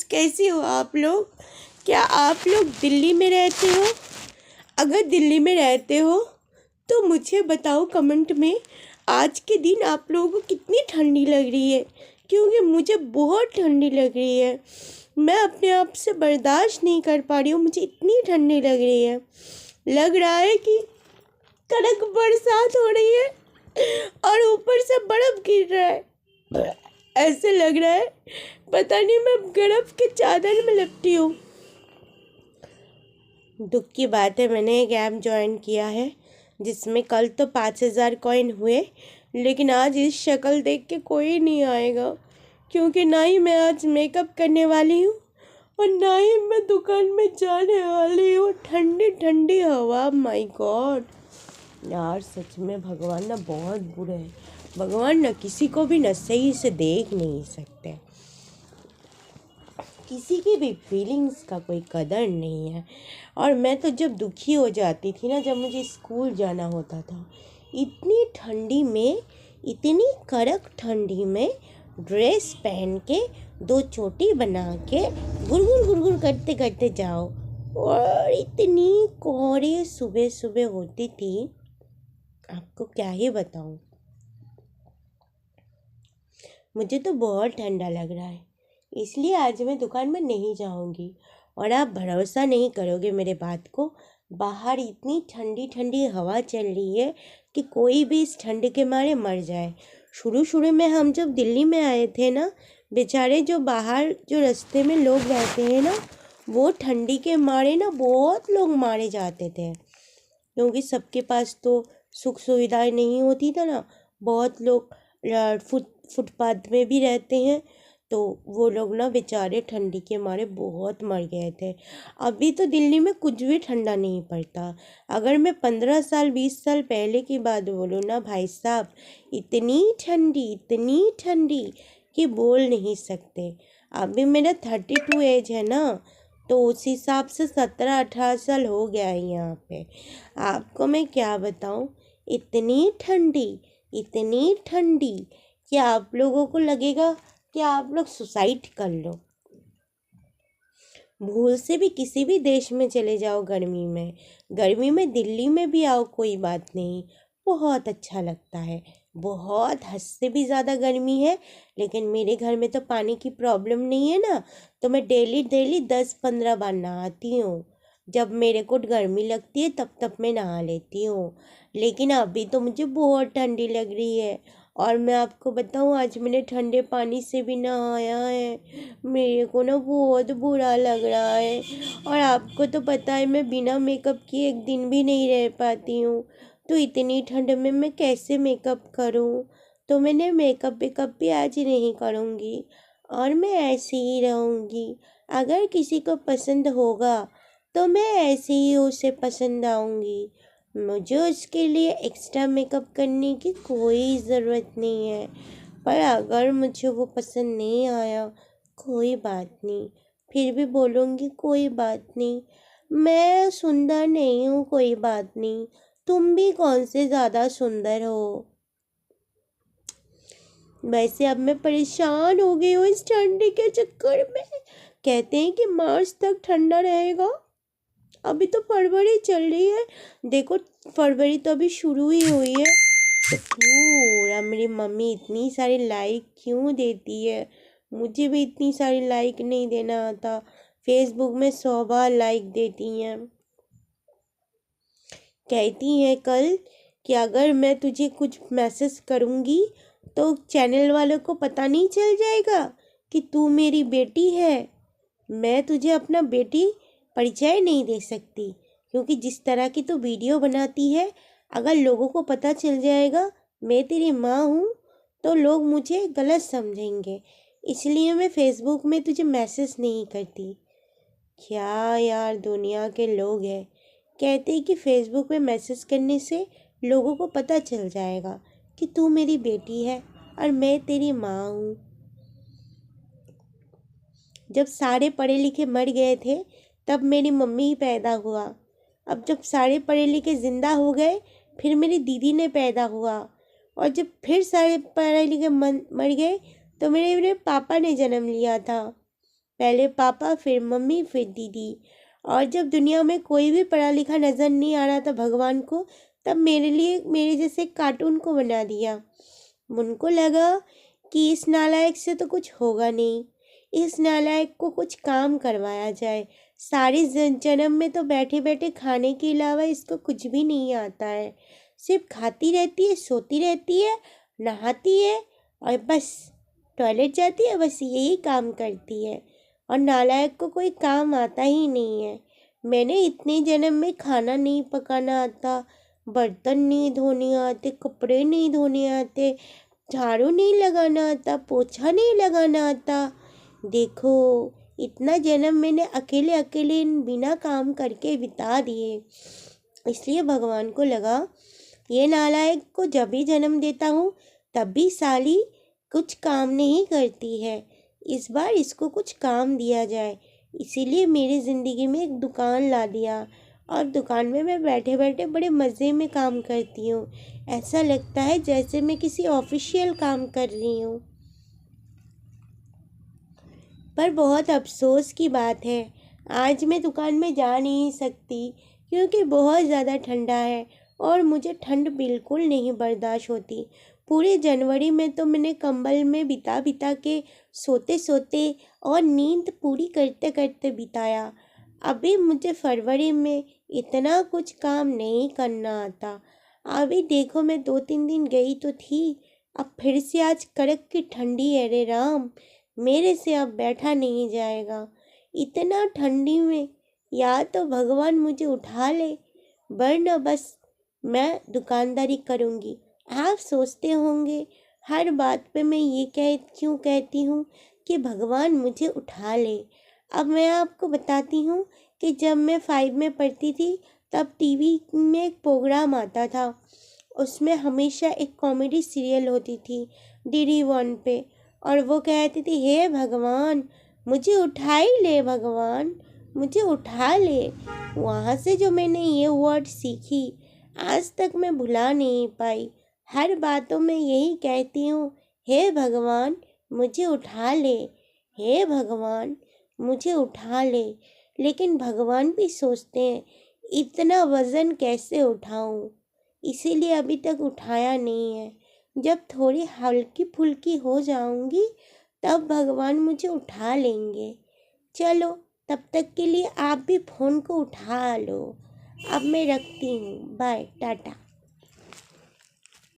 Friends, कैसे हो आप लोग? क्या आप लोग दिल्ली में रहते हो? अगर दिल्ली में रहते हो तो मुझे बताओ कमेंट में, आज के दिन आप लोगों को कितनी ठंडी लग रही है? क्योंकि मुझे बहुत ठंडी लग रही है। मैं अपने आप से बर्दाश्त नहीं कर पा रही हूँ, मुझे इतनी ठंडी लग रही है। लग रहा है कि कड़क बरसात हो रही है और ऊपर से बर्फ़ गिर रहा है। ऐसे लग रहा है पता नहीं मैं बर्फ के चादर में लिपटी हूँ। दुख की बात है, मैंने एक ऐप ज्वाइन किया है जिसमें कल तो 5,000 कॉइन हुए, लेकिन आज इस शक्ल देख के कोई नहीं आएगा, क्योंकि ना ही मैं आज मेकअप करने वाली हूँ और ना ही मैं दुकान में जाने वाली हूँ। ठंडी ठंडी हवा, माय गॉड यार, सच में भगवान ना बहुत बुरे हैं। भगवान ना किसी को भी ना सही से देख नहीं सकते, किसी की भी फीलिंग्स का कोई कदर नहीं है। और मैं तो जब दुखी हो जाती थी ना, जब मुझे स्कूल जाना होता था, इतनी ठंडी में, इतनी कड़क ठंडी में ड्रेस पहन के, दो चोटी बना के गुड़गुड़ गुड़गुड़ करते करते जाओ, और इतनी कोहरे सुबह सुबह होती थी, आपको क्या ही बताऊं। मुझे तो बहुत ठंडा लग रहा है, इसलिए आज मैं दुकान में नहीं जाऊंगी। और आप भरोसा नहीं करोगे मेरे बात को, बाहर इतनी ठंडी ठंडी हवा चल रही है कि कोई भी इस ठंड के मारे मर जाए। शुरू शुरू में हम जब दिल्ली में आए थे ना, बेचारे जो बाहर जो रास्ते में लोग रहते हैं ना, वो ठंडी के मारे ना बहुत लोग मारे जाते थे, क्योंकि सबके पास तो सुख सुविधाएं नहीं होती था ना। बहुत लोग फुटपाथ में भी रहते हैं, तो वो लोग ना बेचारे ठंडी के मारे बहुत मर गए थे। अभी तो दिल्ली में कुछ भी ठंडा नहीं पड़ता। अगर मैं 15 साल 20 साल पहले की बात बोलूँ ना भाई साहब, इतनी ठंडी कि बोल नहीं सकते। अभी मेरा 32 एज है ना, तो उस हिसाब से 17-18 साल हो गया है यहाँ पे। आपको मैं क्या बताऊँ, इतनी ठंडी कि आप लोगों को लगेगा कि आप लोग सुसाइड कर लो। भूल से भी किसी भी देश में चले जाओ गर्मी में दिल्ली में भी आओ, कोई बात नहीं, बहुत अच्छा लगता है। बहुत हद से भी ज़्यादा गर्मी है, लेकिन मेरे घर में तो पानी की प्रॉब्लम नहीं है ना, तो मैं डेली 10-15 बार नहाती हूँ। जब मेरे को गर्मी लगती है तब मैं नहा लेती हूँ, लेकिन अभी तो मुझे बहुत ठंडी लग रही है। और मैं आपको बताऊँ, आज मैंने ठंडे पानी से भी नहाया है, मेरे को ना बहुत बुरा लग रहा है। और आपको तो पता है मैं बिना मेकअप किए एक दिन भी नहीं रह पाती हूँ, तो इतनी ठंड में मैं कैसे मेकअप करूँ? तो मैंने मेकअप भी आज नहीं करूँगी और मैं ऐसे ही रहूँगी। अगर किसी को पसंद होगा तो मैं ऐसे ही उसे पसंद आऊँगी, मुझे उसके लिए एक्स्ट्रा मेकअप करने की कोई ज़रूरत नहीं है। पर अगर मुझे वो पसंद नहीं आया, कोई बात नहीं, फिर भी बोलूँगी कोई बात नहीं, मैं सुंदर नहीं हूँ, कोई बात नहीं, तुम भी कौन से ज़्यादा सुंदर हो। वैसे अब मैं परेशान हो गई हूँ इस ठंडी के चक्कर में। कहते हैं कि मार्च तक ठंडा रहेगा, अभी तो फरवरी चल रही है, देखो फरवरी तो अभी शुरू ही हुई है। तो पूरा मेरी मम्मी इतनी सारी लाइक क्यों देती है? मुझे भी इतनी सारी लाइक नहीं देना आता, फेसबुक में 100 बार लाइक देती हैं। कहती हैं कल कि अगर मैं तुझे कुछ मैसेज करूँगी तो चैनल वालों को पता नहीं चल जाएगा कि तू मेरी बेटी है। मैं तुझे अपना बेटी परिचय नहीं दे सकती, क्योंकि जिस तरह की तू वीडियो बनाती है, अगर लोगों को पता चल जाएगा मैं तेरी माँ हूँ तो लोग मुझे गलत समझेंगे, इसलिए मैं फेसबुक में तुझे मैसेज नहीं करती। क्या यार दुनिया के लोग हैं, कहते हैं कि फेसबुक में मैसेज करने से लोगों को पता चल जाएगा कि तू मेरी बेटी है और मैं तेरी माँ हूँ। जब सारे पढ़े लिखे मर गए थे तब मेरी मम्मी ही पैदा हुआ। अब जब सारे पढ़े लिखे ज़िंदा हो गए, फिर मेरी दीदी ने पैदा हुआ, और जब फिर सारे पढ़े लिखे मर गए तो मेरे पापा ने जन्म लिया था। पहले पापा, फिर मम्मी, फिर दीदी। और जब दुनिया में कोई भी पढ़ा लिखा नज़र नहीं आ रहा था भगवान को, तब मेरे लिए मेरे जैसे कार्टून को बना दिया। उनको लगा कि इस नालायक से तो कुछ होगा नहीं, इस नालायक को कुछ काम करवाया जाए। सारे जन्म में तो बैठे बैठे खाने के अलावा इसको कुछ भी नहीं आता है। सिर्फ खाती रहती है, सोती रहती है, नहाती है और बस टॉयलेट जाती है, बस यही काम करती है। और नालायक को कोई काम आता ही नहीं है। मैंने इतने जन्म में खाना नहीं पकाना आता, बर्तन नहीं धोने आते, कपड़े नहीं धोने आते, झाड़ू नहीं लगाना आता, पोछा नहीं लगाना आता। देखो, इतना जन्म मैंने अकेले अकेले बिना काम करके बिता दिए। इसलिए भगवान को लगा, ये नालायक को जब भी जन्म देता हूँ तब भी साली कुछ काम नहीं करती है, इस बार इसको कुछ काम दिया जाए। इसीलिए मेरी ज़िंदगी में एक दुकान ला दिया और दुकान में मैं बैठे बैठे बड़े मज़े में काम करती हूँ। ऐसा लगता है जैसे मैं किसी ऑफिशियल काम कर रही हूँ। पर बहुत अफसोस की बात है, आज मैं दुकान में जा नहीं सकती क्योंकि बहुत ज़्यादा ठंडा है और मुझे ठंड बिल्कुल नहीं बर्दाश्त होती। पूरे जनवरी में तो मैंने कंबल में बिता बिता के, सोते सोते और नींद पूरी करते करते बिताया। अभी मुझे फरवरी में इतना कुछ काम नहीं करना आता। अभी देखो, मैं 2-3 दिन गई तो थी, अब फिर से आज कड़क की ठंडी है रे राम। मेरे से अब बैठा नहीं जाएगा इतना ठंडी में। या तो भगवान मुझे उठा ले, वरना बस मैं दुकानदारी करूँगी। आप सोचते होंगे हर बात पे मैं ये क्यों कहती हूँ कि भगवान मुझे उठा ले। अब मैं आपको बताती हूँ कि जब मैं 5 में पढ़ती थी तब टीवी में एक प्रोग्राम आता था। उसमें हमेशा एक कॉमेडी सीरियल होती थी DD1 पे, और वो कहती थी, हे भगवान मुझे उठा ही ले, भगवान मुझे उठा ले। वहाँ से जो मैंने ये वर्ड सीखी आज तक मैं भुला नहीं पाई। हर बातों में यही कहती हूँ, हे भगवान मुझे उठा ले, हे भगवान मुझे उठा ले। लेकिन भगवान भी सोचते हैं इतना वज़न कैसे उठाऊँ, इसीलिए अभी तक उठाया नहीं है। जब थोड़ी हल्की फुल्की हो जाऊंगी तब भगवान मुझे उठा लेंगे। चलो, तब तक के लिए आप भी फ़ोन को उठा लो। अब मैं रखती हूँ, बाय, टाटा।